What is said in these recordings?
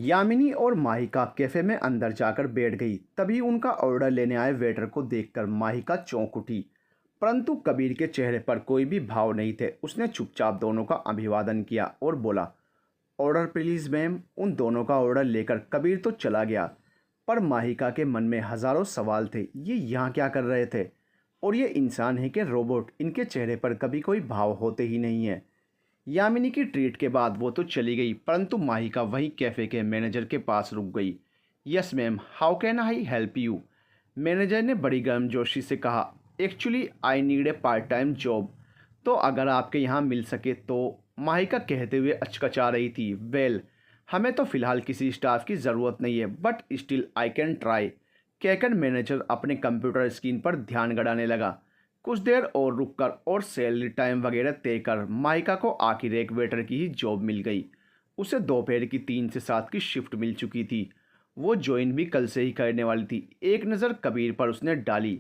यामिनी और माहिका कैफे में अंदर जाकर बैठ गई। तभी उनका ऑर्डर लेने आए वेटर को देखकर माहिका चौंक उठी, परंतु कबीर के चेहरे पर कोई भी भाव नहीं थे। उसने चुपचाप दोनों का अभिवादन किया और बोला, ऑर्डर प्लीज़ मैम। उन दोनों का ऑर्डर लेकर कबीर तो चला गया, पर माहिका के मन में हज़ारों सवाल थे। ये यहाँ क्या कर रहे थे? और ये इंसान है कि रोबोट? इनके चेहरे पर कभी कोई भाव होते ही नहीं है। यामिनी की ट्रीट के बाद वो तो चली गई, परंतु माहिका वहीं कैफ़े के मैनेजर के पास रुक गई। Yes ma'am, how can I help you? Manager ने बड़ी गर्मजोशी से कहा, actually I need a part time job, तो अगर आपके यहाँ मिल सके तो। माहिका कहते हुए अचकचा रही थी। वेल, हमें तो फ़िलहाल किसी स्टाफ की ज़रूरत नहीं है, but still I can try, कहकर मैनेजर अपने कंप्यूटर स्क्रीन पर ध्यान गड़ाने लगा। कुछ देर और रुककर और सैलरी टाइम वगैरह तय कर माइका को आखिर एक वेटर की ही जॉब मिल गई। उसे दोपहर की 3 से 7 की शिफ्ट मिल चुकी थी। वो ज्वाइन भी कल से ही करने वाली थी। एक नज़र कबीर पर उसने डाली।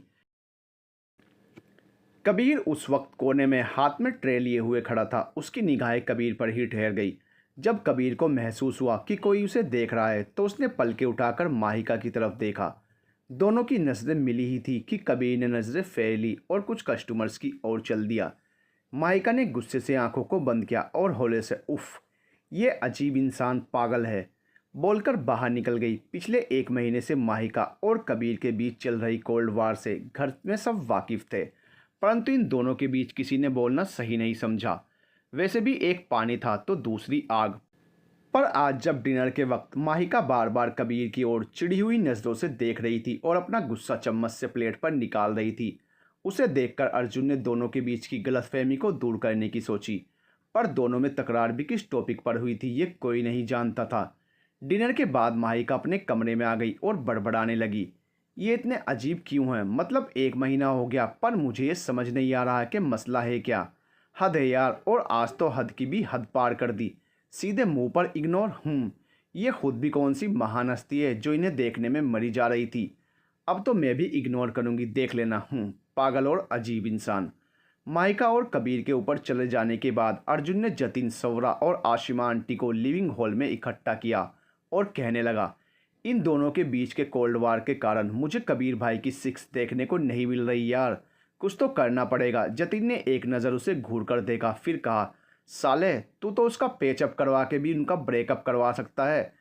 कबीर उस वक्त कोने में हाथ में ट्रे लिए हुए खड़ा था। उसकी निगाहें कबीर पर ही ठहर गई। जब कबीर को महसूस हुआ कि कोई उसे देख रहा है तो उसने पलकें उठाकर माहिका की तरफ देखा। दोनों की नज़रें मिली ही थी कि कबीर ने नज़रें फेर ली और कुछ कस्टमर्स की ओर चल दिया। माहिका ने गुस्से से आंखों को बंद किया और हौले से उफ, ये अजीब इंसान पागल है, बोलकर बाहर निकल गई। पिछले 1 महीने से माहिका और कबीर के बीच चल रही कोल्ड वार से घर में सब वाकिफ़ थे, परंतु इन दोनों के बीच किसी ने बोलना सही नहीं समझा। वैसे भी एक पानी था तो दूसरी आग। पर आज जब डिनर के वक्त माहिका बार बार कबीर की ओर चिढ़ी हुई नज़रों से देख रही थी और अपना गुस्सा चम्मच से प्लेट पर निकाल रही थी, उसे देखकर अर्जुन ने दोनों के बीच की गलतफहमी को दूर करने की सोची। पर दोनों में तकरार भी किस टॉपिक पर हुई थी ये कोई नहीं जानता था। डिनर के बाद माहिका अपने कमरे में आ गई और बड़बड़ाने लगी, ये इतने अजीब क्यों हैं? मतलब 1 महीना हो गया पर मुझे ये समझ नहीं आ रहा है कि मसला है क्या। हद है यार, और आज तो हद की भी हद पार कर दी। सीधे मुंह पर इग्नोर। ये खुद भी कौन सी महान हस्ती है जो इन्हें देखने में मरी जा रही थी। अब तो मैं भी इग्नोर करूंगी, देख लेना। पागल और अजीब इंसान। माइका और कबीर के ऊपर चले जाने के बाद अर्जुन ने जतिन, सौरा और आशिमा आंटी को लिविंग हॉल में इकट्ठा किया और कहने लगा, इन दोनों के बीच के कोल्ड वार के कारण मुझे कबीर भाई की सिक्स देखने को नहीं मिल रही यार। कुछ तो करना पड़ेगा। जतिन ने एक नज़र उसे घूर कर देखा, फिर कहा, साले तू तो उसका पेचअप करवा के भी उनका ब्रेकअप करवा सकता है,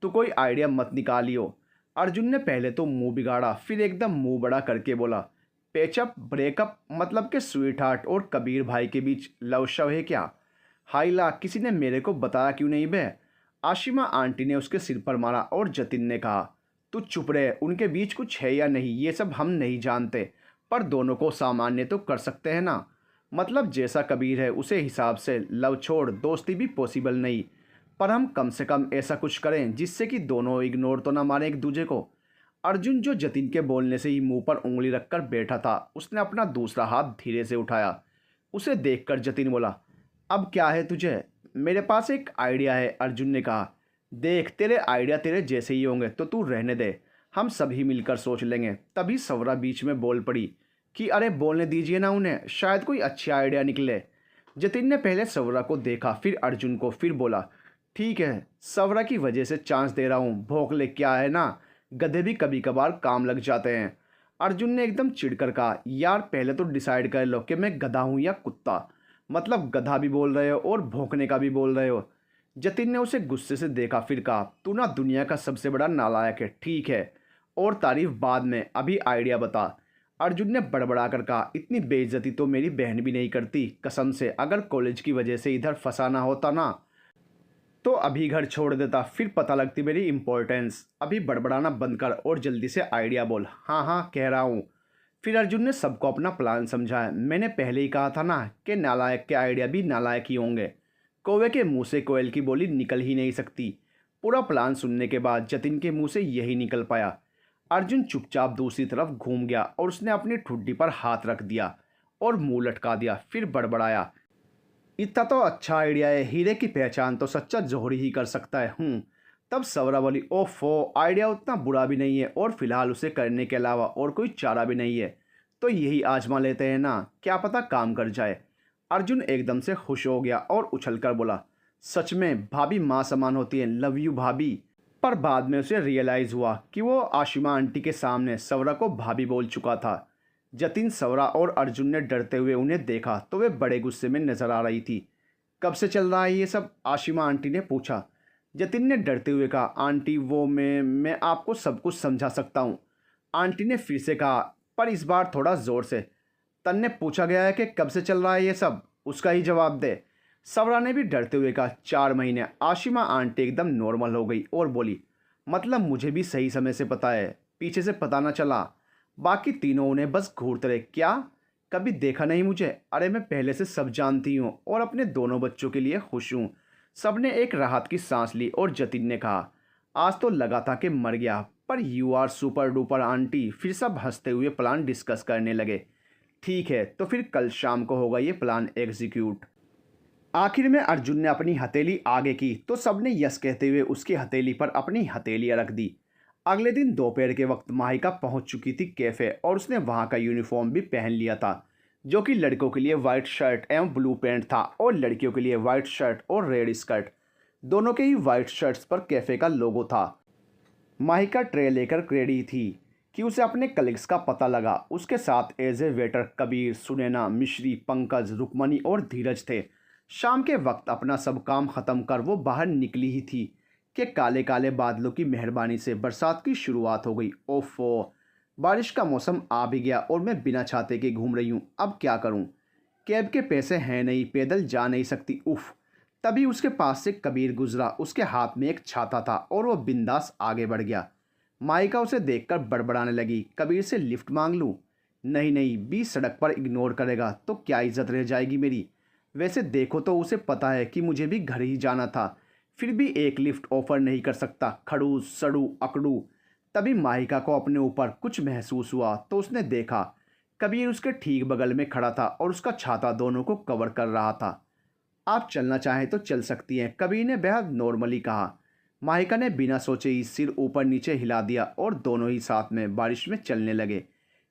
तू कोई आइडिया मत निकालियो। अर्जुन ने पहले तो मुंह बिगाड़ा, फिर एकदम मुंह बड़ा करके बोला, पेचअप ब्रेकअप मतलब कि स्वीट हार्ट और कबीर भाई के बीच लव शव है क्या? हाई ला, किसी ने मेरे को बताया क्यों नहीं बे? आशिमा आंटी ने उसके सिर पर मारा और जतिन ने कहा, तू चुप रहे, उनके बीच कुछ है या नहीं ये सब हम नहीं जानते, पर दोनों को सामान्य तो कर सकते हैं ना। मतलब जैसा कबीर है उसे हिसाब से लव छोड़ दोस्ती भी पॉसिबल नहीं, पर हम कम से कम ऐसा कुछ करें जिससे कि दोनों इग्नोर तो ना मारें एक दूसरे को। अर्जुन जो जतिन के बोलने से ही मुंह पर उंगली रखकर बैठा था, उसने अपना दूसरा हाथ धीरे से उठाया। उसे देखकर जतिन बोला, अब क्या है तुझे? मेरे पास एक आइडिया है, अर्जुन ने कहा। देख, तेरे आइडिया तेरे जैसे ही होंगे तो तू रहने दे, हम सभी मिलकर सोच लेंगे। तभी सवरा बीच में बोल पड़ी कि अरे बोलने दीजिए ना उन्हें, शायद कोई अच्छी आइडिया निकले। जतिन ने पहले सवरा को देखा, फिर अर्जुन को, फिर बोला, ठीक है, सवरा की वजह से चांस दे रहा हूँ, भोंकले, क्या है ना, गधे भी कभी कभार काम लग जाते हैं। अर्जुन ने एकदम चिढ़कर कहा, यार पहले तो डिसाइड कर लो कि मैं गधा हूँ या कुत्ता। मतलब गधा भी बोल रहे हो और भौंकने का भी बोल रहे हो। जतिन ने उसे गुस्से से देखा, फिर कहा, तू ना दुनिया का सबसे बड़ा नालायक है। ठीक है, और तारीफ बाद में, अभी आइडिया बता। अर्जुन ने बड़बड़ा कर कहा, इतनी बेइज्जती तो मेरी बहन भी नहीं करती, कसम से। अगर कॉलेज की वजह से इधर फंसाना होता ना तो अभी घर छोड़ देता, फिर पता लगती मेरी इम्पोर्टेंस। अभी बड़बड़ाना बंद कर और जल्दी से आइडिया बोल। हाँ हाँ कह रहा हूँ। फिर अर्जुन ने सबको अपना प्लान समझाया। मैंने पहले ही कहा था ना कि नालायक के आइडिया भी नालायक ही होंगे। कौवे के मुंह से कोयल की बोली निकल ही नहीं सकती। पूरा प्लान सुनने के बाद जतिन के मुंह से यही निकल पाया। अर्जुन चुपचाप दूसरी तरफ घूम गया और उसने अपनी ठुड्डी पर हाथ रख दिया और मुंह लटका दिया। फिर बड़बड़ाया, इतना तो अच्छा आइडिया है, हीरे की पहचान तो सच्चा जौहरी ही कर सकता है। तब सवरा बोली, ओफो, आइडिया उतना बुरा भी नहीं है और फिलहाल उसे करने के अलावा और कोई चारा भी नहीं है, तो यही आजमा लेते हैं ना, क्या पता काम कर जाए। अर्जुन एकदम से खुश हो गया और उछलकर बोला, सच में भाभी माँ समान होती है, लव यू भाभी। पर बाद में उसे रियलाइज़ हुआ कि वो आशिमा आंटी के सामने सवरा को भाभी बोल चुका था। जतिन, सवरा और अर्जुन ने डरते हुए उन्हें देखा तो वे बड़े गुस्से में नजर आ रही थी। कब से चल रहा है ये सब? आशिमा आंटी ने पूछा। जतिन ने डरते हुए कहा, आंटी वो मैं आपको सब कुछ समझा सकता हूँ। आंटी ने फिर से कहा, पर इस बार थोड़ा ज़ोर से। तन्ने पूछा गया है कि कब से चल रहा है ये सब, उसका ही जवाब दे। सवरा ने भी डरते हुए कहा, 4 महीने। आशिमा आंटी एकदम नॉर्मल हो गई और बोली, मतलब मुझे भी सही समय से पता है, पीछे से पता ना चला। बाकी तीनों उन्हें बस घूरते रहे। क्या कभी देखा नहीं मुझे? अरे मैं पहले से सब जानती हूँ और अपने दोनों बच्चों के लिए खुश हूँ। सबने एक राहत की सांस ली और जतिन ने कहा, आज तो लगा था कि मर गया, पर you are super duper aunty. फिर सब हंसते हुए प्लान डिस्कस करने लगे। ठीक है, तो फिर कल शाम को होगा ये प्लान एग्जीक्यूट। आखिर में अर्जुन ने अपनी हथेली आगे की तो सबने यस कहते हुए उसकी हथेली पर अपनी हथेलियां रख दी। अगले दिन दोपहर के वक्त माहिका पहुंच चुकी थी कैफ़े और उसने वहां का यूनिफॉर्म भी पहन लिया था, जो कि लड़कों के लिए वाइट शर्ट एवं ब्लू पैंट था और लड़कियों के लिए वाइट शर्ट और रेड स्कर्ट। दोनों के ही वाइट शर्ट्स पर कैफ़े का लोगो था। माहिका ट्रे लेकर रेडी थी कि उसे अपने कलीग्स का पता लगा। उसके साथ as a waiter Kabir, Sunaina, Mishri, Pankaj, Rukmini और धीरज थे। शाम के वक्त अपना सब काम ख़त्म कर वो बाहर निकली ही थी कि काले काले बादलों की मेहरबानी से बरसात की शुरुआत हो गई। ओफो, बारिश का मौसम आ भी गया और मैं बिना छाते के घूम रही हूँ। अब क्या करूँ? कैब के पैसे हैं नहीं, पैदल जा नहीं सकती। उफ़। तभी उसके पास से कबीर गुजरा। उसके हाथ में एक छाता था और वो बिंदास आगे बढ़ गया। माइका उसे देखकर बड़बड़ाने लगी, कबीर से लिफ्ट मांग लूँ? नहीं नहीं, बीच सड़क पर इग्नोर करेगा तो क्या इज्जत रह जाएगी मेरी। वैसे देखो तो उसे पता है कि मुझे भी घर ही जाना था, फिर भी एक लिफ्ट ऑफर नहीं कर सकता। खड़ूस, सड़ू, अकड़ू। तभी माहिका को अपने ऊपर कुछ महसूस हुआ तो उसने देखा कबीर उसके ठीक बगल में खड़ा था और उसका छाता दोनों को कवर कर रहा था। आप चलना चाहें तो चल सकती हैं, कबीर ने बेहद नॉर्मली कहा। माहिका ने बिना सोचे ही सिर ऊपर नीचे हिला दिया और दोनों ही साथ में बारिश में चलने लगे,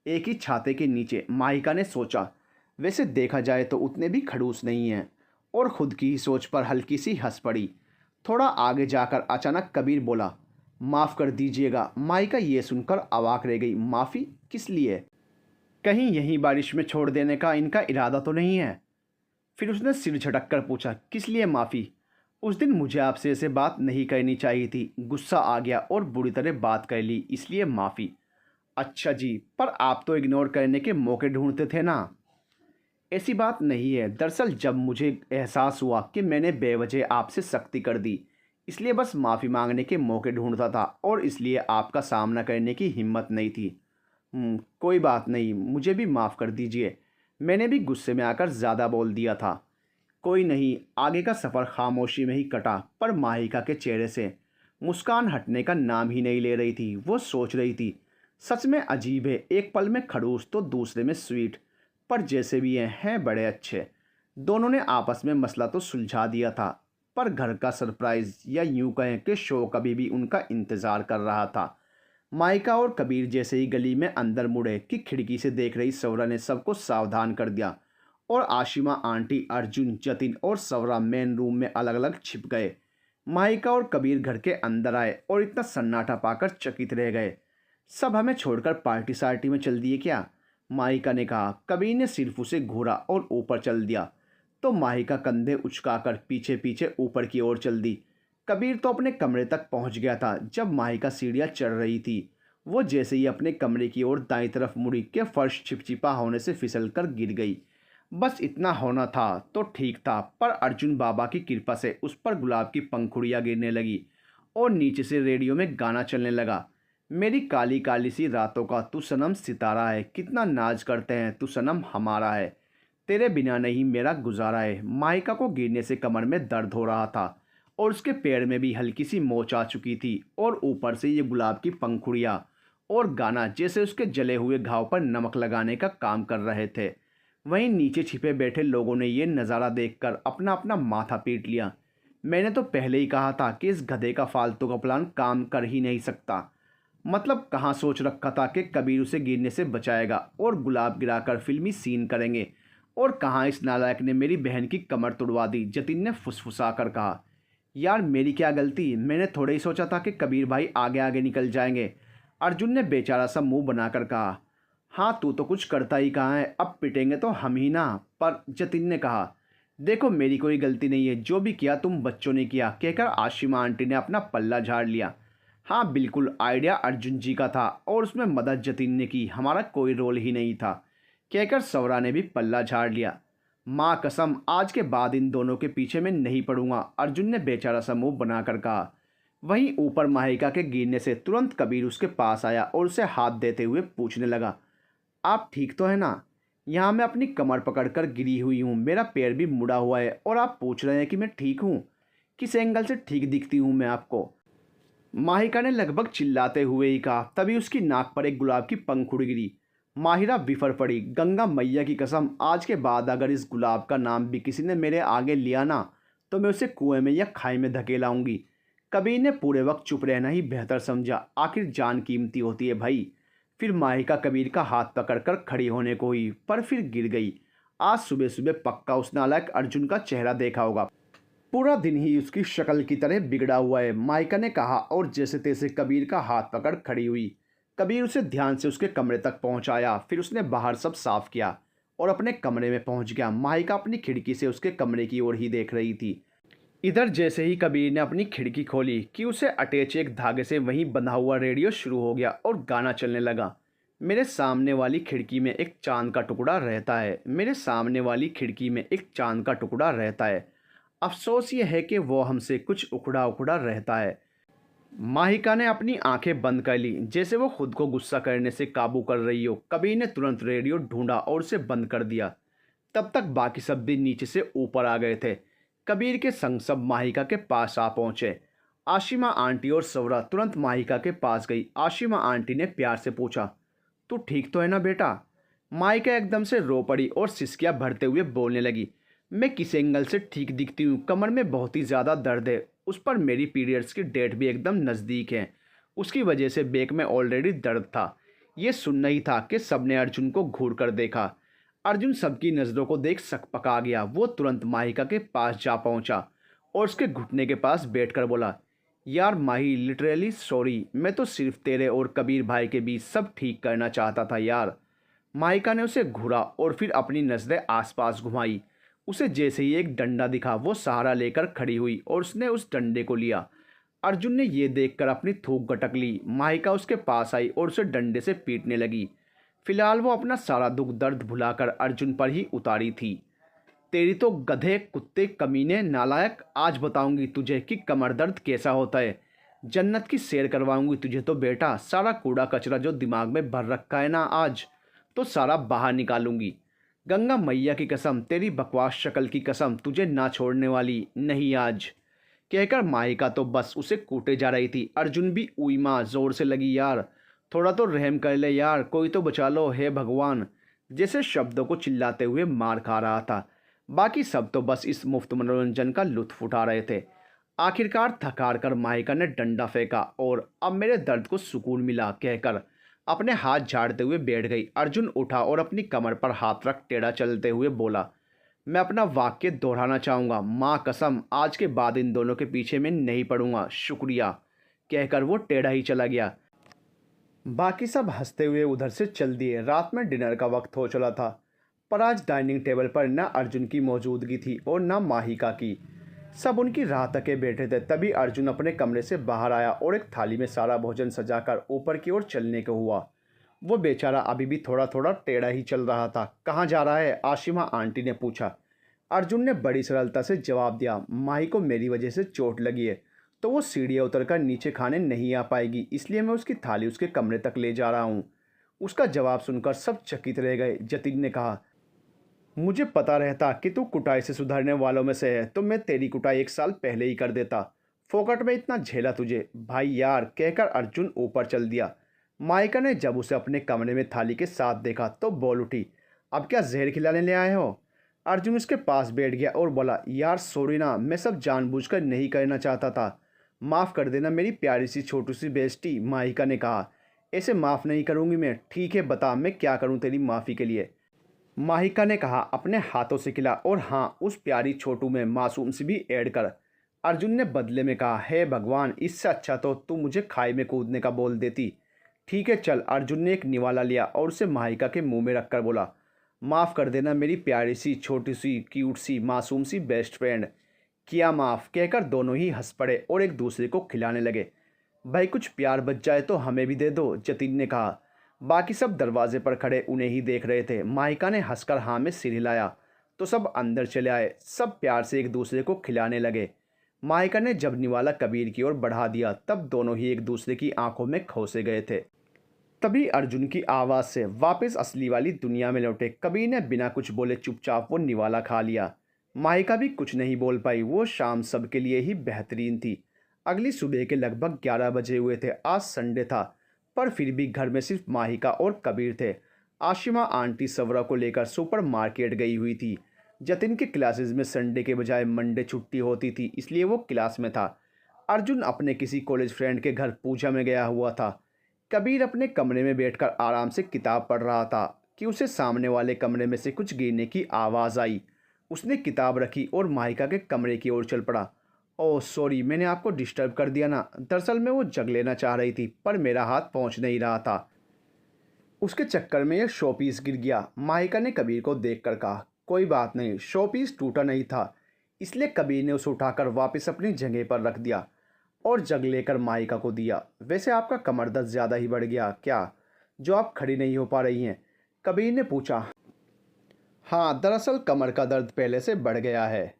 एक ही छाते के नीचे। माहिका ने सोचा, वैसे देखा जाए तो उतने भी खड़ूस नहीं हैं, और ख़ुद की ही सोच पर हल्की सी हंस पड़ी। थोड़ा आगे जाकर अचानक कबीर बोला, माफ़ कर दीजिएगा। माहिका ये सुनकर अवाक रह गई। माफ़ी किस लिए? कहीं यहीं बारिश में छोड़ देने का इनका इरादा तो नहीं है? फिर उसने सिर झटक कर पूछा, किस लिए माफ़ी? उस दिन मुझे आपसे ऐसे बात नहीं करनी चाहिए थी। गुस्सा आ गया और बुरी तरह बात कर ली, इसलिए माफ़ी। अच्छा जी, पर आप तो इग्नोर करने के मौके ढूंढते थे ना? ऐसी बात नहीं है। दरअसल जब मुझे एहसास हुआ कि मैंने बेवजह आपसे सख्ती कर दी, इसलिए बस माफ़ी मांगने के मौके ढूंढता था और इसलिए आपका सामना करने की हिम्मत नहीं थी। कोई बात नहीं, मुझे भी माफ़ कर दीजिए। मैंने भी गुस्से में आकर ज़्यादा बोल दिया था। कोई नहीं। आगे का सफ़र खामोशी में ही कटा, पर माहिका के चेहरे से मुस्कान हटने का नाम ही नहीं ले रही थी। वो सोच रही थी, सच में अजीब है, एक पल में खड़ूस तो दूसरे में स्वीट, पर जैसे भी हैं बड़े अच्छे। दोनों ने आपस में मसला तो सुलझा दिया था, पर घर का सरप्राइज़ या यूं कहें कि शो कभी भी उनका इंतज़ार कर रहा था। माइका और कबीर जैसे ही गली में अंदर मुड़े कि खिड़की से देख रही सवरा ने सबको सावधान कर दिया और आशिमा आंटी, अर्जुन, जतिन और सवरा मेन रूम में अलग अलग छिप गए। माइका और कबीर घर के अंदर आए और इतना सन्नाटा पाकर चकित रह गए। सब हमें छोड़कर पार्टी सार्टी में चल दिए क्या? माहिका ने कहा। कबीर ने सिर्फ उसे घूरा और ऊपर चल दिया तो माहिका कंधे उचकाकर पीछे पीछे ऊपर की ओर चल दी। कबीर तो अपने कमरे तक पहुंच गया था जब माहिका सीढ़ियां चढ़ रही थी। वो जैसे ही अपने कमरे की ओर दाईं तरफ मुड़ी कि फर्श चिपचिपा होने से फिसलकर गिर गई। बस इतना होना था तो ठीक था, पर अर्जुन बाबा की कृपा से उस पर गुलाब की पंखुड़ियाँ गिरने लगी और नीचे से रेडियो में गाना चलने लगा। मेरी काली काली सी रातों का तू सनम सितारा है, कितना नाज करते हैं तू सनम हमारा है, तेरे बिना नहीं मेरा गुजारा है। माहिका को गिरने से कमर में दर्द हो रहा था और उसके पैर में भी हल्की सी मोच आ चुकी थी और ऊपर से ये गुलाब की पंखुड़ियाँ और गाना जैसे उसके जले हुए घाव पर नमक लगाने का काम कर रहे थे। वहीं नीचे छिपे बैठे लोगों ने ये नज़ारा देखकर अपना अपना माथा पीट लिया। मैंने तो पहले ही कहा था कि इस गधे का फालतू का प्लान काम कर ही नहीं सकता। मतलब कहाँ सोच रखा था कि कबीर उसे गिरने से बचाएगा और गुलाब गिराकर फिल्मी सीन करेंगे, और कहाँ इस नालायक ने मेरी बहन की कमर तुड़वा दी। जतिन ने फुसफुसा कर कहा। यार मेरी क्या गलती, मैंने थोड़ा ही सोचा था कि कबीर भाई आगे आगे निकल जाएंगे। अर्जुन ने बेचारा सा मुंह बनाकर कहा। हाँ तू तो कुछ करता ही कहाँ है, अब पिटेंगे तो हम ही ना। पर जतिन ने कहा, देखो मेरी कोई गलती नहीं है, जो भी किया तुम बच्चों ने किया, कहकर आशिमा आंटी ने अपना पल्ला झाड़ लिया। हाँ बिल्कुल, आइडिया अर्जुन जी का था और उसमें मदद जतिन ने की, हमारा कोई रोल ही नहीं था, कहकर सवरा ने भी पल्ला झाड़ लिया। माँ कसम, आज के बाद इन दोनों के पीछे मैं नहीं पड़ूंगा, अर्जुन ने बेचारा सा मुंह बनाकर कहा। वहीं ऊपर माहिका के गिरने से तुरंत कबीर उसके पास आया और उसे हाथ देते हुए पूछने लगा, आप ठीक तो है ना? यहाँ मैं अपनी कमर पकड़कर गिरी हुई हूँ, मेरा पैर भी मुड़ा हुआ है और आप पूछ रहे हैं कि मैं ठीक हूँ? किस एंगल से ठीक दिखती हूँ मैं आपको? माहिका ने लगभग चिल्लाते हुए ही कहा। तभी उसकी नाक पर एक गुलाब की पंखुड़ी गिरी। माहिरा बिफर पड़ी। गंगा मैया की कसम, आज के बाद अगर इस गुलाब का नाम भी किसी ने मेरे आगे लिया ना, तो मैं उसे कुएं में या खाई में धकेलाऊंगी। कबीर ने पूरे वक्त चुप रहना ही बेहतर समझा, आखिर जान कीमती होती है भाई। फिर माहिका कबीर का हाथ पकड़कर खड़ी होने को हुई, पर फिर गिर गई। आज सुबह सुबह पक्का उस नालायक अर्जुन का चेहरा देखा होगा, पूरा दिन ही उसकी शक्ल की तरह बिगड़ा हुआ है, माइका ने कहा और जैसे तैसे कबीर का हाथ पकड़ खड़ी हुई। कबीर उसे ध्यान से उसके कमरे तक पहुंचाया, फिर उसने बाहर सब साफ किया और अपने कमरे में पहुंच गया। माइका अपनी खिड़की से उसके कमरे की ओर ही देख रही थी। इधर जैसे ही कबीर ने अपनी खिड़की खोली कि उसे अटैच एक धागे से वहीं बंधा हुआ रेडियो शुरू हो गया और गाना चलने लगा। मेरे सामने वाली खिड़की में एक चांद का टुकड़ा रहता है, मेरे सामने वाली खिड़की में एक चांद का टुकड़ा रहता है, अफसोस ये है कि वो हमसे कुछ उखड़ा उखड़ा रहता है। माहिका ने अपनी आंखें बंद कर ली, जैसे वो खुद को गुस्सा करने से काबू कर रही हो। कबीर ने तुरंत रेडियो ढूंढा और उसे बंद कर दिया। तब तक बाकी सब भी नीचे से ऊपर आ गए थे। कबीर के संग सब माहिका के पास आ पहुंचे। आशिमा आंटी और सवरा तुरंत माहिका के पास गई। आशिमा आंटी ने प्यार से पूछा, तू ठीक तो है ना बेटा? माहिका एकदम से रो पड़ी और सिसकियां भरते हुए बोलने लगी, मैं किस एंगल से ठीक दिखती हूँ? कमर में बहुत ही ज़्यादा दर्द है, उस पर मेरी पीरियड्स की डेट भी एकदम नज़दीक है, उसकी वजह से बैक में ऑलरेडी दर्द था। ये सुनना ही था कि सबने अर्जुन को घूर कर देखा। अर्जुन सबकी नज़रों को देख सकपका गया। वो तुरंत माहिका के पास जा पहुंचा और उसके घुटने के पास बैठकर बोला, यार माही, लिटरली सॉरी, मैं तो सिर्फ तेरे और कबीर भाई के बीच सब ठीक करना चाहता था यार। माहिका ने उसे घूरा और फिर अपनी नज़रें आसपास घुमाई। उसे जैसे ही एक डंडा दिखा, वो सहारा लेकर खड़ी हुई और उसने उस डंडे को लिया। अर्जुन ने ये देखकर अपनी थूक गटक ली। माहिका उसके पास आई और उसे डंडे से पीटने लगी। फिलहाल वो अपना सारा दुख दर्द भुलाकर अर्जुन पर ही उतारी थी। तेरी तो गधे, कुत्ते, कमीने, नालायक, आज बताऊंगी तुझे कि कमर दर्द कैसा होता है। जन्नत की सैर करवाऊंगी तुझे तो बेटा। सारा कूड़ा कचरा जो दिमाग में भर रखा है ना, आज तो सारा बाहर निकालूंगी। गंगा मैया की कसम, तेरी बकवास शक्ल की कसम, तुझे ना छोड़ने वाली नहीं आज, कहकर माहिका तो बस उसे कूटे जा रही थी। अर्जुन भी उई माँ जोर से लगी, यार थोड़ा तो रहम कर ले यार, कोई तो बचा लो हे भगवान, जैसे शब्दों को चिल्लाते हुए मार खा रहा था। बाकी सब तो बस इस मुफ्त मनोरंजन का लुत्फ उठा रहे थे। आखिरकार थकार कर माहिका ने डंडा फेंका और अब मेरे दर्द को सुकून मिला, कहकर अपने हाथ झाड़ते हुए बैठ गई। अर्जुन उठा और अपनी कमर पर हाथ रख टेढ़ा चलते हुए बोला, मैं अपना वाक्य दोहराना चाहूँगा, माँ कसम आज के बाद इन दोनों के पीछे मैं नहीं पड़ूंगा, शुक्रिया, कहकर वो टेढ़ा ही चला गया। बाकी सब हंसते हुए उधर से चल दिए। रात में डिनर का वक्त हो चला था, पर आज डाइनिंग टेबल पर न अर्जुन की मौजूदगी थी और न माहिका की। सब उनकी राह तके बैठे थे। तभी अर्जुन अपने कमरे से बाहर आया और एक थाली में सारा भोजन सजाकर ऊपर की ओर चलने को हुआ। वो बेचारा अभी भी थोड़ा थोड़ा टेढ़ा ही चल रहा था। कहाँ जा रहा है? आशिमा आंटी ने पूछा। अर्जुन ने बड़ी सरलता से जवाब दिया, माही को मेरी वजह से चोट लगी है, तो वो सीढ़ियाँ उतरकर नीचे खाने नहीं आ पाएगी, इसलिए मैं उसकी थाली उसके कमरे तक ले जा रहा हूँ। उसका जवाब सुनकर सब चकित रह गए। जतिन ने कहा, मुझे पता रहता कि तू कुटाई से सुधरने वालों में से है तो मैं तेरी कुटाई 1 साल पहले ही कर देता। फोकट में इतना झेला तुझे भाई यार, कहकर अर्जुन ऊपर चल दिया। माइका ने जब उसे अपने कमरे में थाली के साथ देखा तो बोल उठी, अब क्या जहर खिलाने ले आए हो? अर्जुन उसके पास बैठ गया और बोला, यार सॉरी ना, मैं सब जानबूझकर नहीं करना चाहता था, माफ़ कर देना मेरी प्यारी सी छोटी सी बेस्टी। माहिका ने कहा, ऐसे माफ़ नहीं करूँगी मैं। ठीक है बता, मैं क्या करूँ तेरी माफ़ी के लिए? माहिका ने कहा, अपने हाथों से खिला, और हाँ उस प्यारी छोटू में मासूम से भी ऐड कर। अर्जुन ने बदले में कहा, हे भगवान, इससे अच्छा तो तू मुझे खाई में कूदने का बोल देती। ठीक है चल। अर्जुन ने एक निवाला लिया और उसे माहिका के मुंह में रखकर बोला, माफ़ कर देना मेरी प्यारी सी छोटी सी क्यूट सी मासूम सी बेस्ट फ्रेंड। किया माफ़, कहकर दोनों ही हंस पड़े और एक दूसरे को खिलाने लगे। भाई कुछ प्यार बच जाए तो हमें भी दे दो, जतिन ने कहा। बाकी सब दरवाजे पर खड़े उन्हें ही देख रहे थे। माहिका ने हंसकर हाँ में सिर हिलाया तो सब अंदर चले आए। सब प्यार से एक दूसरे को खिलाने लगे। माहिका ने जब निवाला कबीर की ओर बढ़ा दिया तब दोनों ही एक दूसरे की आंखों में खोसे गए थे। तभी अर्जुन की आवाज़ से वापस असली वाली दुनिया में लौटे। कबीर ने बिना कुछ बोले चुपचाप वो निवाला खा लिया। माहिका भी कुछ नहीं बोल पाई। वो शाम सबके लिए ही बेहतरीन थी। अगली सुबह के लगभग 11 बजे हुए थे। आज संडे था पर फिर भी घर में सिर्फ माहिका और कबीर थे। आशिमा आंटी सवरा को लेकर सुपर मार्केट गई हुई थी। जतिन के क्लासेस में संडे के बजाय मंडे छुट्टी होती थी, इसलिए वो क्लास में था। अर्जुन अपने किसी कॉलेज फ्रेंड के घर पूजा में गया हुआ था। कबीर अपने कमरे में बैठकर आराम से किताब पढ़ रहा था कि उसे सामने वाले कमरे में से कुछ गिरने की आवाज़ आई। उसने किताब रखी और माहिका के कमरे की ओर चल पड़ा। ओह सॉरी, मैंने आपको डिस्टर्ब कर दिया ना। दरअसल मैं वो जग लेना चाह रही थी पर मेरा हाथ पहुंच नहीं रहा था। उसके चक्कर में यह शोपीस गिर गया। माहिका ने कबीर को देखकर कहा, कोई बात नहीं, शोपीस टूटा नहीं था। इसलिए कबीर ने उसे उठाकर वापस अपनी जगह पर रख दिया और जग लेकर माहिका को दिया। वैसे आपका कमर दर्द ज़्यादा ही बढ़ गया क्या, जो आप खड़ी नहीं हो पा रही हैं? कबीर ने पूछा। हाँ, दरअसल कमर का दर्द पहले से बढ़ गया है।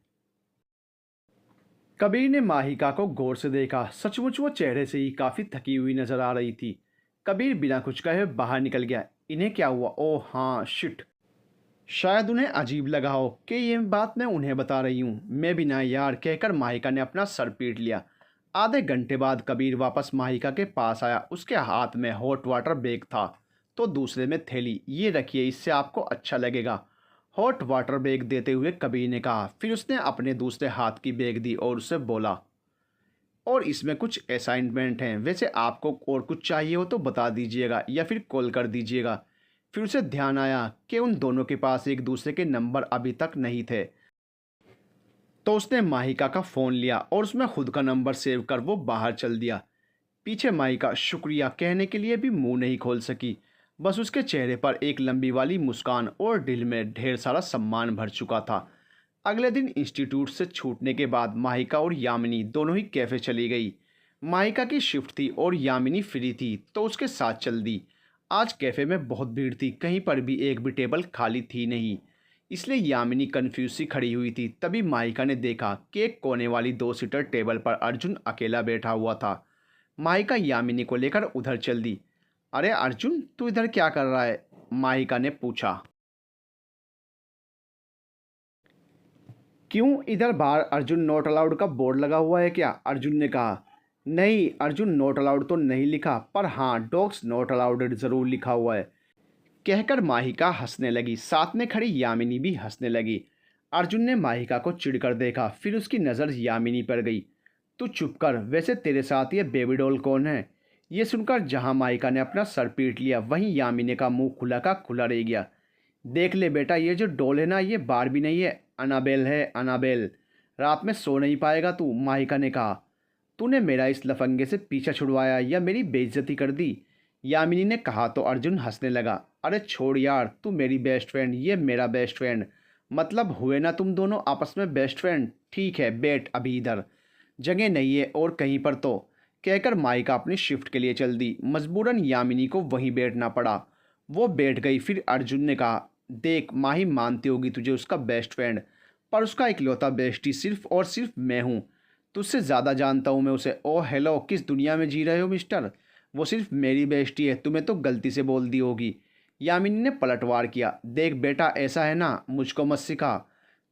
कबीर ने माहिका को गौर से देखा। सचमुच वो चेहरे से ही काफ़ी थकी हुई नजर आ रही थी। कबीर बिना कुछ कहे बाहर निकल गया। इन्हें क्या हुआ? ओह हाँ, शिट। शायद उन्हें अजीब लगा हो कि ये बात मैं उन्हें बता रही हूँ। मैं भी ना यार, कहकर माहिका ने अपना सर पीट लिया। आधे घंटे बाद कबीर वापस माहिका के पास आया। उसके हाथ में हॉट वाटर बैग था तो दूसरे में थैली। ये रखिए, इससे आपको अच्छा लगेगा। हॉट वाटर बैग देते हुए कबीर ने कहा। फिर उसने अपने दूसरे हाथ की बैग दी और उससे बोला, और इसमें कुछ असाइनमेंट हैं। वैसे आपको और कुछ चाहिए हो तो बता दीजिएगा या फिर कॉल कर दीजिएगा। फिर उसे ध्यान आया कि उन दोनों के पास एक दूसरे के नंबर अभी तक नहीं थे, तो उसने माहिका का फ़ोन लिया और उसमें खुद का नंबर सेव कर वो बाहर चल दिया। पीछे माहिका शुक्रिया कहने के लिए भी मुंह नहीं खोल सकी। बस उसके चेहरे पर एक लंबी वाली मुस्कान और दिल में ढेर सारा सम्मान भर चुका था। अगले दिन इंस्टीट्यूट से छूटने के बाद माहिका और यामिनी दोनों ही कैफ़े चली गई। माहिका की शिफ्ट थी और यामिनी फ्री थी तो उसके साथ चल दी। आज कैफ़े में बहुत भीड़ थी, कहीं पर भी एक भी टेबल खाली थी नहीं, इसलिए यामिनी कन्फ्यूज सी खड़ी हुई थी। तभी माहिका ने देखा कि एक कोने वाली 2 सीटर टेबल पर अर्जुन अकेला बैठा हुआ था। माहिका यामिनी को लेकर उधर चल दी। अरे अर्जुन, तू इधर क्या कर रहा है? माहिका ने पूछा। क्यों, इधर बाहर अर्जुन नॉट अलाउड का बोर्ड लगा हुआ है क्या? अर्जुन ने कहा। नहीं अर्जुन, नॉट अलाउड तो नहीं लिखा, पर हाँ डॉग्स नॉट अलाउड ज़रूर लिखा हुआ है, कहकर माहिका हंसने लगी। साथ में खड़ी यामिनी भी हंसने लगी। अर्जुन ने माहिका को चिढ़कर देखा, फिर उसकी नज़र यामिनी पर गई। तू चुप कर, वैसे तेरे साथ ये बेबी डॉल कौन है? ये सुनकर जहां माहिका ने अपना सर पीट लिया वहीं यामिनी का मुंह खुला का खुला रह गया। देख ले बेटा, ये जो डॉल है ना, ये बारबी नहीं है, अनाबेल है, अनाबेल। रात में सो नहीं पाएगा तू, माहिका ने कहा। तूने मेरा इस लफंगे से पीछा छुड़वाया या मेरी बेइज्जती कर दी? यामिनी ने कहा तो अर्जुन हंसने लगा। अरे छोड़ यार, तू मेरी बेस्ट फ्रेंड, ये मेरा बेस्ट फ्रेंड, मतलब हुए ना तुम दोनों आपस में बेस्ट फ्रेंड। ठीक है बैठ, अभी इधर जगह नहीं है और कहीं पर तो, कहकर माहिका अपनी शिफ्ट के लिए चल दी। मजबूरन यामिनी को वहीं बैठना पड़ा। वो बैठ गई। फिर अर्जुन ने कहा, देख माही मानती होगी तुझे उसका बेस्ट फ्रेंड, पर उसका इकलौता बेस्टी सिर्फ और सिर्फ मैं हूँ। तुझसे ज़्यादा जानता हूँ मैं उसे। ओह हेलो, किस दुनिया में जी रहे हो मिस्टर? वो सिर्फ मेरी बेस्टी है, तुम्हें तो गलती से बोल दी होगी। यामिनी ने पलटवार किया। देख बेटा, ऐसा है ना, मुझको मत सिखा।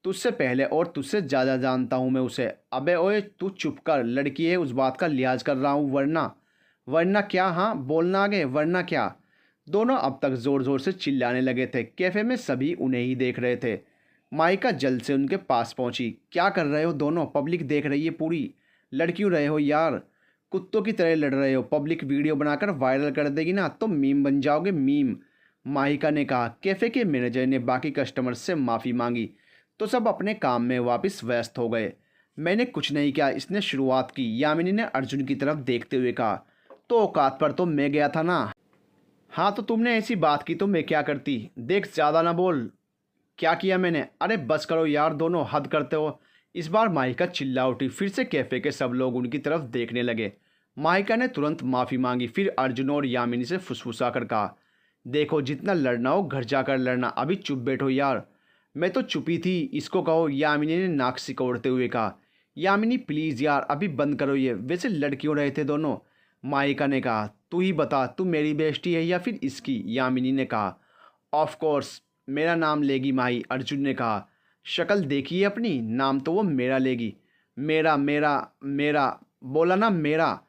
तुझसे पहले और तुझसे ज़्यादा जानता हूँ मैं उसे। अबे ओए तू चुप कर, लड़की है उस बात का लिहाज कर रहा हूँ, वरना वरना क्या? हाँ बोलना आगे, वरना क्या? दोनों अब तक ज़ोर ज़ोर से चिल्लाने लगे थे। कैफ़े में सभी उन्हें ही देख रहे थे। माइका जल्द से उनके पास पहुंची। क्या कर रहे हो दोनों? पब्लिक देख रही है पूरी। लड़ क्यों रहे हो यार? कुत्तों की तरह लड़ रहे हो। पब्लिक वीडियो बनाकर वायरल कर देगी ना तो मीम बन जाओगे, मीम। माहिका ने कहा। कैफ़े के मैनेजर ने बाकी कस्टमर्स से माफ़ी मांगी तो सब अपने काम में वापस व्यस्त हो गए। मैंने कुछ नहीं किया, इसने शुरुआत की, यामिनी ने अर्जुन की तरफ देखते हुए कहा। तो औकात पर तो मैं गया था ना। हाँ तो तुमने ऐसी बात की तो मैं क्या करती। देख ज़्यादा ना बोल। क्या किया मैंने? अरे बस करो यार, दोनों हद करते हो। इस बार माहिका चिल्ला उठी। फिर से कैफे के सब लोग उनकी तरफ देखने लगे। माहिका ने तुरंत माफ़ी मांगी, फिर अर्जुन और यामिनी से फुसफुसा कर कहा, देखो जितना लड़ना हो घर जाकर लड़ना, अभी चुप बैठो यार। मैं तो चुपी थी, इसको कहो, यामिनी ने नाक सिकोड़ते हुए कहा। यामिनी प्लीज़ यार अभी बंद करो ये, वैसे लड़ क्यों रहे थे दोनों? माहिका ने कहा। तू ही बता, तू मेरी बेइज्जती है या फिर इसकी? यामिनी ने कहा। ऑफ कोर्स मेरा नाम लेगी माही, अर्जुन ने कहा। शक्ल देखिए अपनी, नाम तो वो मेरा लेगी। मेरा मेरा मेरा बोला ना मेरा।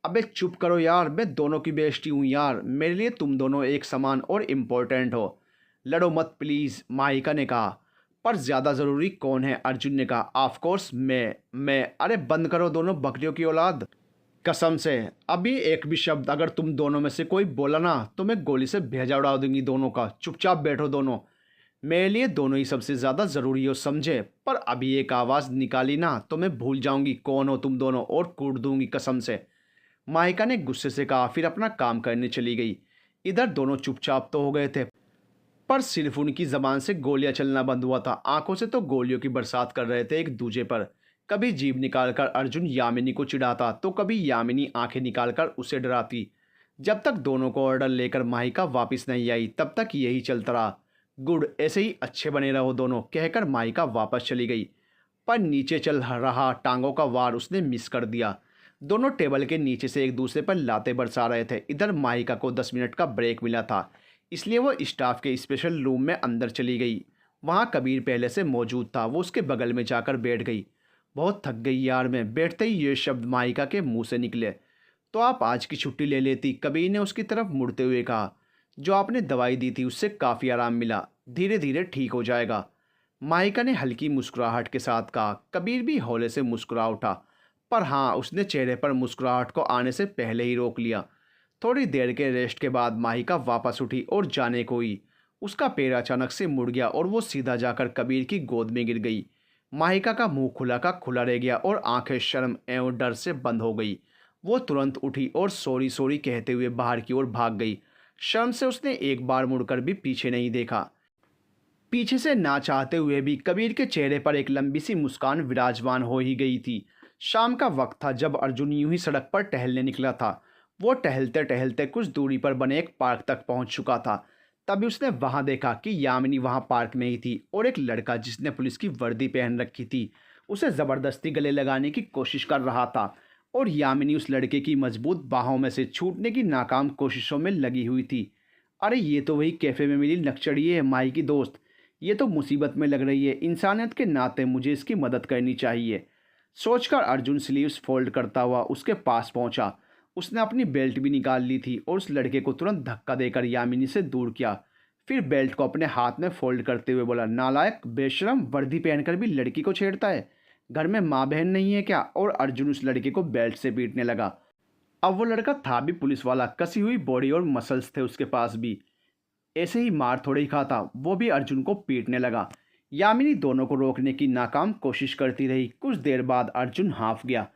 अबे चुप करो यार, मैं दोनों की बेइज्जती हूँ यार, मेरे लिए तुम दोनों एक समान और इम्पोर्टेंट हो। लड़ो मत प्लीज़, माहिका ने कहा। पर ज़्यादा ज़रूरी कौन है? अर्जुन ने कहा। ऑफ कोर्स मैं। अरे बंद करो दोनों बकरियों की औलाद। कसम से अभी एक भी शब्द अगर तुम दोनों में से कोई बोला ना तो मैं गोली से भेजा उड़ा दूंगी दोनों का। चुपचाप बैठो दोनों, मेरे लिए दोनों ही सबसे ज़्यादा ज़रूरी हो, समझे? पर अभी एक आवाज़ निकाली ना तो मैं भूल जाऊंगी कौन हो तुम दोनों और कूट दूंगी कसम से। माहिका ने गुस्से से कहा, फिर अपना काम करने चली गई। इधर दोनों चुपचाप तो हो गए थे, पर सिर्फ उनकी ज़बान से गोलियां चलना बंद हुआ था। आंखों से तो गोलियों की बरसात कर रहे थे एक दूजे पर। कभी जीभ निकालकर अर्जुन यामिनी को चिढ़ाता तो कभी यामिनी आंखें निकालकर उसे डराती। जब तक दोनों को ऑर्डर लेकर माहिका वापस नहीं आई तब तक यही चलता रहा। गुड, ऐसे ही अच्छे बने रहो दोनों, कहकर माहिका वापस चली गई। पर नीचे चल रहा टांगों का वार उसने मिस कर दिया। दोनों टेबल के नीचे से एक दूसरे पर लाते बरसा रहे थे। इधर माहिका को 10 मिनट का ब्रेक मिला था, इसलिए वो स्टाफ के स्पेशल रूम में अंदर चली गई। वहाँ कबीर पहले से मौजूद था। वो उसके बगल में जाकर बैठ गई। बहुत थक गई यार मैं, बैठते ही ये शब्द माहिका के मुंह से निकले। तो आप आज की छुट्टी ले लेती, कबीर ने उसकी तरफ मुड़ते हुए कहा। जो आपने दवाई दी थी उससे काफ़ी आराम मिला, धीरे धीरे ठीक हो जाएगा। माहिका ने हल्की मुस्कुराहट के साथ कहा। कबीर भी हौले से मुस्कुरा उठा, पर हाँ उसने चेहरे पर मुस्कुराहट को आने से पहले ही रोक लिया। थोड़ी देर के रेस्ट के बाद माहिका वापस उठी और जाने को ही उसका पैर अचानक से मुड़ गया और वो सीधा जाकर कबीर की गोद में गिर गई। माहिका का मुंह खुला का खुला रह गया और आंखें शर्म एवं डर से बंद हो गई। वो तुरंत उठी और सॉरी सॉरी कहते हुए बाहर की ओर भाग गई। शर्म से उसने एक बार मुड़कर भी पीछे नहीं देखा। पीछे से ना चाहते हुए भी कबीर के चेहरे पर एक लंबी सी मुस्कान विराजमान हो ही गई थी। शाम का वक्त था जब अर्जुन यूं ही सड़क पर टहलने निकला था। वो टहलते टहलते कुछ दूरी पर बने एक पार्क तक पहुंच चुका था। तभी उसने वहां देखा कि यामिनी वहां पार्क में ही थी और एक लड़का जिसने पुलिस की वर्दी पहन रखी थी उसे ज़बरदस्ती गले लगाने की कोशिश कर रहा था। और यामिनी उस लड़के की मजबूत बाहों में से छूटने की नाकाम कोशिशों में लगी हुई थी। अरे ये तो वही कैफ़े में मिली नक्सड़ी है, माई की दोस्त। ये तो मुसीबत में लग रही है, इंसानियत के नाते मुझे इसकी मदद करनी चाहिए, सोचकर अर्जुन स्लीव्स फोल्ड करता हुआ उसके पास पहुंचा। उसने अपनी बेल्ट भी निकाल ली थी और उस लड़के को तुरंत धक्का देकर यामिनी से दूर किया। फिर बेल्ट को अपने हाथ में फोल्ड करते हुए बोला, नालायक बेशरम, वर्दी पहनकर भी लड़की को छेड़ता है, घर में माँ बहन नहीं है क्या? और अर्जुन उस लड़के को बेल्ट से पीटने लगा। अब वो लड़का था भी पुलिस वाला, कसी हुई बॉडी और मसल्स थे उसके पास भी, ऐसे ही मार थोड़ी ही खाता। वो भी अर्जुन को पीटने लगा। यामिनी दोनों को रोकने की नाकाम कोशिश करती रही। कुछ देर बाद अर्जुन हाफ गया।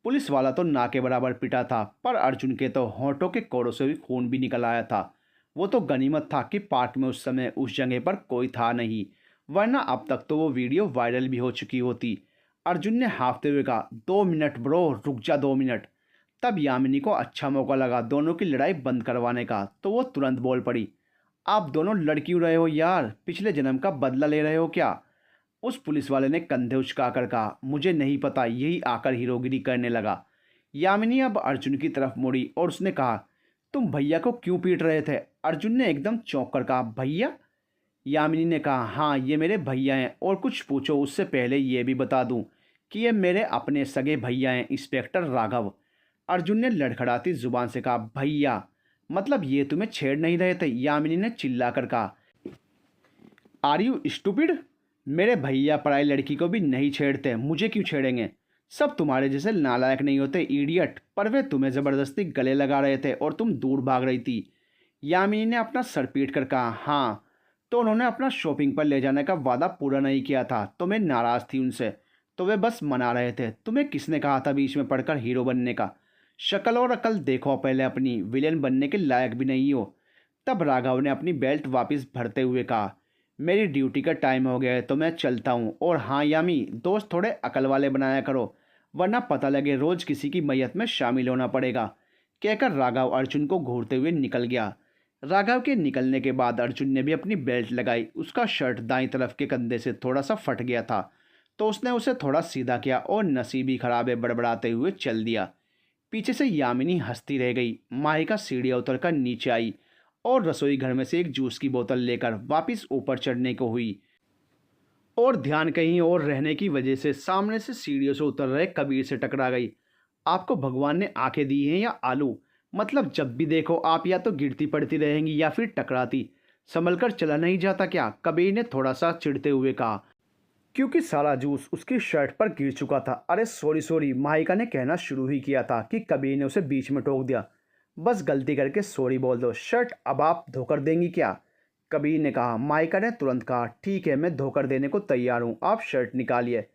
पुलिस वाला तो ना के बराबर पिटा था, पर अर्जुन के तो होंठों के कोड़ों से भी खून भी निकल आया था। वो तो गनीमत था कि पार्क में उस समय उस जगह पर कोई था नहीं, वरना अब तक तो वो वीडियो वायरल भी हो चुकी होती। अर्जुन ने हाफते हुए कहा, 2 मिनट ब्रो, रुक जा 2 मिनट। तब यामिनी को अच्छा मौका लगा दोनों की लड़ाई बंद करवाने का, तो वो तुरंत बोल पड़ी, आप दोनों लड़ क्यों रहे हो यार? पिछले जन्म का बदला ले रहे हो क्या? उस पुलिस वाले ने कंधे उचकाकर कहा, मुझे नहीं पता, यही आकर हीरोगिरी करने लगा। यामिनी अब अर्जुन की तरफ मुड़ी और उसने कहा, तुम भैया को क्यों पीट रहे थे? अर्जुन ने एकदम चौंक कर कहा, भैया? यामिनी ने कहा, हाँ ये मेरे भैया हैं, और कुछ पूछो उससे पहले ये भी बता दूं कि ये मेरे अपने सगे भैया हैं, इंस्पेक्टर राघव। अर्जुन ने लड़खड़ाती जुबान से कहा, भैया? मतलब ये तुम्हें छेड़ नहीं रहे थे? यामिनी ने चिल्लाकर कहा, आर यू स्टूपिड? मेरे भैया पराई लड़की को भी नहीं छेड़ते, मुझे क्यों छेड़ेंगे? सब तुम्हारे जैसे नालायक नहीं होते इडियट। पर वे तुम्हें ज़बरदस्ती गले लगा रहे थे और तुम दूर भाग रही थी। यामिनी ने अपना सर पीट कर कहा, हाँ तो उन्होंने अपना शॉपिंग पर ले जाने का वादा पूरा नहीं किया था तो मैं नाराज़ थी उनसे। तो वे बस मना रहे थे। तुम्हें किसने कहा था बीच में पढ़कर हीरो बनने का? शक्ल और अकल देखो पहले अपनी, विलेन बनने के लायक भी नहीं हो। तब राघव ने अपनी बेल्ट वापस भरते हुए कहा, मेरी ड्यूटी का टाइम हो गया है तो मैं चलता हूँ। और हाँ यामी, दोस्त थोड़े अकल वाले बनाया करो, वरना पता लगे रोज किसी की मैयत में शामिल होना पड़ेगा। कहकर राघव अर्जुन को घूरते हुए निकल गया। राघव के निकलने के बाद अर्जुन ने भी अपनी बेल्ट लगाई। उसका शर्ट दाईं तरफ के कंधे से थोड़ा सा फट गया था, तो उसने उसे थोड़ा सीधा किया और नसीब ही खराब है बड़बड़ाते हुए चल दिया। पीछे से यामिनी हंसती रह गई। माहिका सीढ़ियाँ उतरकर नीचे आई और रसोई घर में से एक जूस की बोतल लेकर वापस ऊपर चढ़ने को हुई, और ध्यान कहीं और रहने की वजह से सामने से सीढ़ियों से उतर रहे कबीर से टकरा गई। आपको भगवान ने आंखें दी हैं या आलू? मतलब जब भी देखो आप या तो गिरती पड़ती रहेंगी या फिर टकराती। संभल कर चला नहीं जाता क्या? कबीर ने थोड़ा सा चिढ़ते हुए कहा, क्योंकि सारा जूस उसकी शर्ट पर गिर चुका था। अरे सॉरी सॉरी, माहिका ने कहना शुरू ही किया था कि कबीर ने उसे बीच में टोक दिया। बस गलती करके सॉरी बोल दो। शर्ट अब आप धोकर देंगी क्या? कबीर ने कहा। माहिका ने तुरंत कहा, ठीक है मैं धोकर देने को तैयार हूँ, आप शर्ट निकालिए।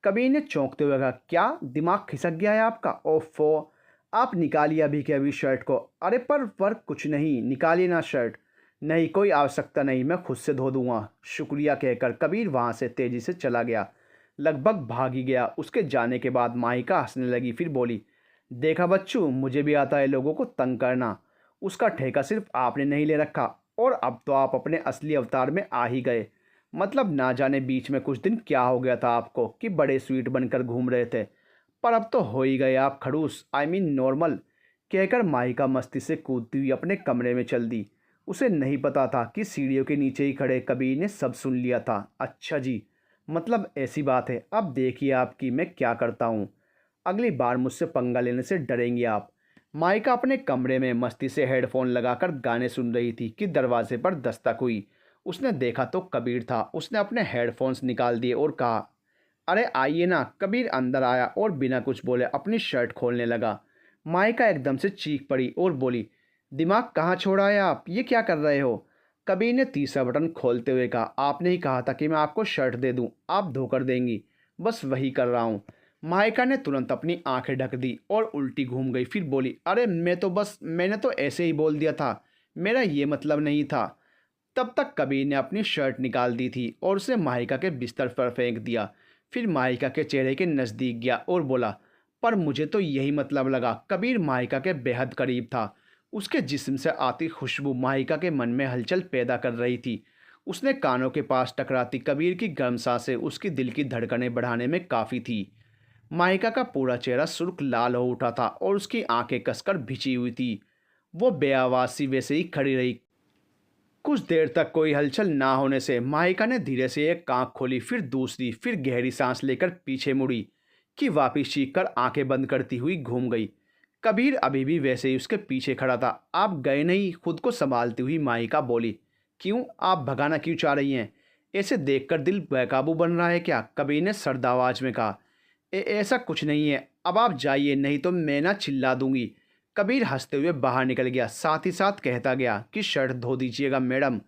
कबीर ने चौंकते हुए कहा, क्या दिमाग खिसक गया है आपका? ओफो, आप निकालिए अभी के अभी शर्ट को। अरे पर कुछ नहीं, निकालिए ना शर्ट। नहीं कोई आवश्यकता नहीं, मैं खुद से धो दूंगा। शुक्रिया कहकर कबीर वहाँ से तेजी से चला गया, लगभग भाग ही गया। उसके जाने के बाद माहिका हंसने लगी, फिर बोली, देखा बच्चू, मुझे भी आता है लोगों को तंग करना। उसका ठेका सिर्फ आपने नहीं ले रखा, और अब तो आप अपने असली अवतार में आ ही गए। मतलब ना जाने बीच में कुछ दिन क्या हो गया था आपको कि बड़े स्वीट बनकर घूम रहे थे, पर अब तो हो ही गए आप खड़ूस, आई मीन नॉर्मल। कहकर माहिका मस्ती से कूदती हुई अपने कमरे में चल दी। उसे नहीं पता था कि सीढ़ियों के नीचे ही खड़े कबीर ने सब सुन लिया था। अच्छा जी, मतलब ऐसी बात है। अब देखिए आपकी मैं क्या करता हूँ। अगली बार मुझसे पंगा लेने से डरेंगी आप। माइका अपने कमरे में मस्ती से हेडफोन लगाकर गाने सुन रही थी कि दरवाजे पर दस्तक हुई। उसने देखा तो कबीर था। उसने अपने हेडफोन्स निकाल दिए और कहा, अरे आइए ना। कबीर अंदर आया और बिना कुछ बोले अपनी शर्ट खोलने लगा। माइका एकदम से चीख पड़ी और बोली, दिमाग कहाँ छोड़ा है आप? ये क्या कर रहे हो? कबीर ने तीसरा बटन खोलते हुए कहा, आपने ही कहा था कि मैं आपको शर्ट दे दूं, आप धोकर देंगी, बस वही कर रहा हूँ। माइका ने तुरंत अपनी आंखें ढक दी और उल्टी घूम गई, फिर बोली, अरे मैंने तो ऐसे ही बोल दिया था, मेरा ये मतलब नहीं था। तब तक कबीर ने अपनी शर्ट निकाल दी थी और उसे माहिका के बिस्तर पर फेंक दिया। फिर माहिका के चेहरे के नज़दीक गया और बोला, पर मुझे तो यही मतलब लगा। कबीर माहिका के बेहद करीब था। उसके जिस्म से आती खुशबू माहिका के मन में हलचल पैदा कर रही थी। उसने कानों के पास टकराती कबीर की गर्म सांसें उसकी दिल की धड़कनें बढ़ाने में काफ़ी थी। माहिका का पूरा चेहरा सुर्ख लाल हो उठा था और उसकी आंखें कसकर भिजी हुई थी। वो बेआवाज सी वैसे ही खड़ी रही। कुछ देर तक कोई हलचल ना होने से माहिका ने धीरे से एक आंख खोली, फिर दूसरी, फिर गहरी सांस लेकर पीछे मुड़ी कि वापिस चीख कर आंखें बंद करती हुई घूम गई। कबीर अभी भी वैसे ही उसके पीछे खड़ा था। आप गए नहीं? खुद को संभालती हुई माहिका बोली। क्यों? आप भगाना क्यों चाह रही हैं? ऐसे देखकर दिल बेकाबू बन रहा है क्या? कबीर ने सर्द आवाज में कहा। ऐसा कुछ नहीं है, अब आप जाइए, नहीं तो मैं ना चिल्ला दूंगी। कबीर हंसते हुए बाहर निकल गया, साथ ही साथ कहता गया कि शर्ट धो दीजिएगा मैडम।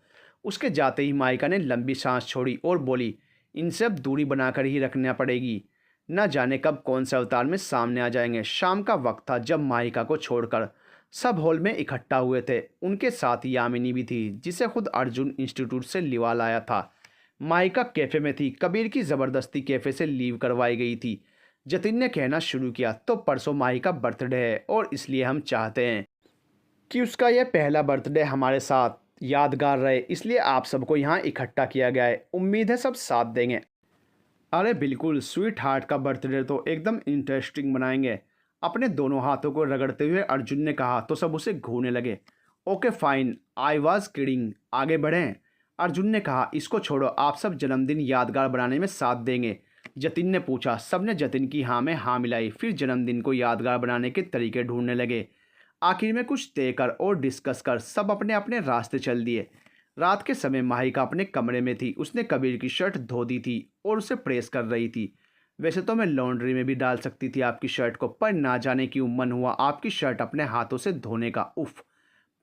उसके जाते ही माइका ने लंबी सांस छोड़ी और बोली, इनसे अब दूरी बनाकर ही रखना पड़ेगी। न जाने कब कौन से अवतार में सामने आ जाएंगे। शाम का वक्त था जब माइका को छोड़कर सब हॉल में इकट्ठा हुए थे। उनके साथ यामिनी भी थी, जिसे खुद अर्जुन इंस्टीट्यूट से लिवा लाया था। माइका कैफ़े में थी। कबीर की ज़बरदस्ती कैफ़े से लीव करवाई गई थी। जतिन ने कहना शुरू किया, तो परसों माही का बर्थडे है और इसलिए हम चाहते हैं कि उसका यह पहला बर्थडे हमारे साथ यादगार रहे, इसलिए आप सबको यहाँ इकट्ठा किया गया है। उम्मीद है सब साथ देंगे। अरे बिल्कुल, स्वीट हार्ट का बर्थडे तो एकदम इंटरेस्टिंग बनाएंगे। अपने दोनों हाथों को रगड़ते हुए अर्जुन ने कहा तो सब उसे घूरने लगे। Okay fine, I was kidding, आगे बढ़ें। अर्जुन ने कहा, इसको छोड़ो, आप सब जन्मदिन यादगार बनाने में साथ देंगे? जतिन ने पूछा। सबने जतिन की हाँ में हाँ मिलाई। फिर जन्मदिन को यादगार बनाने के तरीके ढूंढने लगे। आखिर में कुछ तय कर और डिस्कस कर सब अपने अपने रास्ते चल दिए। रात के समय माहिका अपने कमरे में थी। उसने कबीर की शर्ट धो दी थी और उसे प्रेस कर रही थी। वैसे तो मैं लॉन्ड्री में भी डाल सकती थी आपकी शर्ट को, पर ना जाने क्यों मन हुआ आपकी शर्ट अपने हाथों से धोने का। उफ,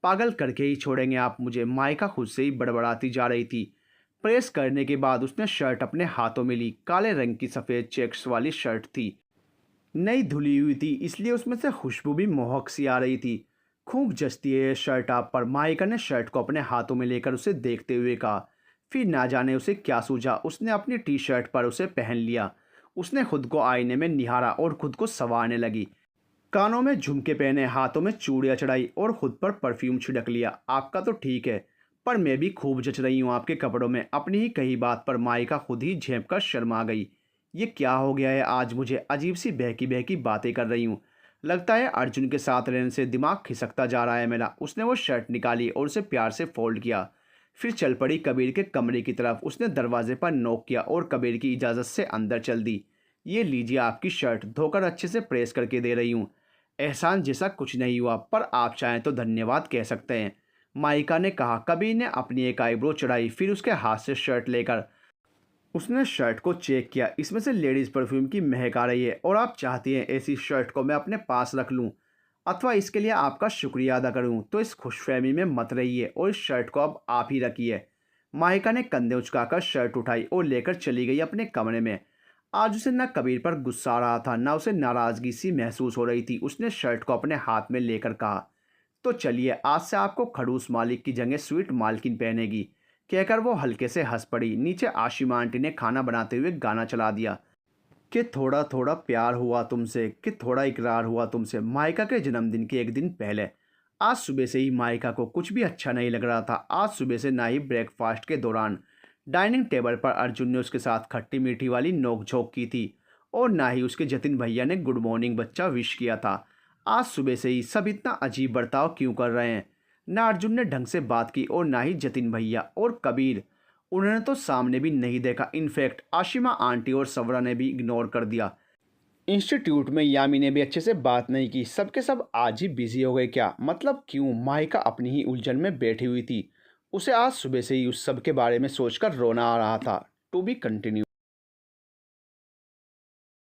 पागल करके ही छोड़ेंगे आप मुझे। माहिका खुद से ही बड़बड़ाती जा रही थी। प्रेस करने के बाद उसने शर्ट अपने हाथों में ली। काले रंग की सफ़ेद चेक्स वाली शर्ट थी, नई धुली हुई थी, इसलिए उसमें से खुशबू भी मोहक सी आ रही थी। खूब जचती है ये शर्ट आप पर। माइका ने शर्ट को अपने हाथों में लेकर उसे देखते हुए कहा। फिर ना जाने उसे क्या सूझा, उसने अपनी टी शर्ट पर उसे पहन लिया। उसने खुद को आईने में निहारा और खुद को संवारने लगी। कानों में झुमके पहने, हाथों में चूड़ियाँ चढ़ाई और खुद पर परफ्यूम छिड़क लिया। आपका तो ठीक है, पर मैं भी खूब जच रही हूँ आपके कपड़ों में। अपनी ही कही बात पर माइका खुद ही झेंप कर शर्मा गई। ये क्या हो गया है आज, मुझे अजीब सी बहकी बहकी बातें कर रही हूँ। लगता है अर्जुन के साथ रहने से दिमाग खिसकता जा रहा है मेरा। उसने वो शर्ट निकाली और उसे प्यार से फोल्ड किया। फिर चल पड़ी कबीर के कमरे की तरफ। उसने दरवाजे पर नॉक किया और कबीर की इजाज़त से अंदर चल दी। ये लीजिए आपकी शर्ट, धोकर अच्छे से प्रेस करके दे रही हूँ। एहसान जैसा कुछ नहीं हुआ, पर आप चाहें तो धन्यवाद कह सकते हैं, माइका ने कहा। कबीर ने अपनी एक आईब्रो चढ़ाई, फिर उसके हाथ से शर्ट लेकर उसने शर्ट को चेक किया। इसमें से लेडीज़ परफ्यूम की महक आ रही है और आप चाहती हैं ऐसी शर्ट को मैं अपने पास रख लूं अथवा इसके लिए आपका शुक्रिया अदा करूं, तो इस खुशफहमी में मत रहिए और इस शर्ट को अब आप ही रखिए। माइका ने कंधे उचकाकर शर्ट उठाई और लेकर चली गई अपने कमरे में। आज उसे न कबीर पर गुस्सा आ रहा था, न उसे नाराज़गी सी महसूस हो रही थी। उसने शर्ट को अपने हाथ में लेकर कहा, तो चलिए आज से आपको खड़ूस मालिक की जगह स्वीट मालकिन पहनेगी, कहकर वो हल्के से हंस पड़ी। नीचे आशिमा आंटी ने खाना बनाते हुए गाना चला दिया कि थोड़ा थोड़ा प्यार हुआ तुमसे, कि थोड़ा इकरार हुआ तुमसे। माइका के जन्मदिन के एक दिन पहले। आज सुबह से ही माइका को कुछ भी अच्छा नहीं लग रहा था। आज सुबह से ना ही ब्रेकफास्ट के दौरान डाइनिंग टेबल पर अर्जुन ने उसके साथ खट्टी मीठी वाली नोक-झोंक की थी और ना ही उसके जतिन भैया ने गुड मॉर्निंग बच्चा विश किया था। आज सुबह से ही सब इतना अजीब बर्ताव क्यों कर रहे हैं? ना अर्जुन ने ढंग से बात की और ना ही जतिन भैया और कबीर, उन्होंने तो सामने भी नहीं देखा। इनफैक्ट आशिमा आंटी और सवरा ने भी इग्नोर कर दिया। इंस्टीट्यूट में यामी ने भी अच्छे से बात नहीं की। सबके सब आज ही बिजी हो गए क्या? मतलब क्यों? माइका अपनी ही उलझन में बैठी हुई थी। उसे आज सुबह से ही उस सब के बारे में सोचकर रोना आ रहा था। To be continue.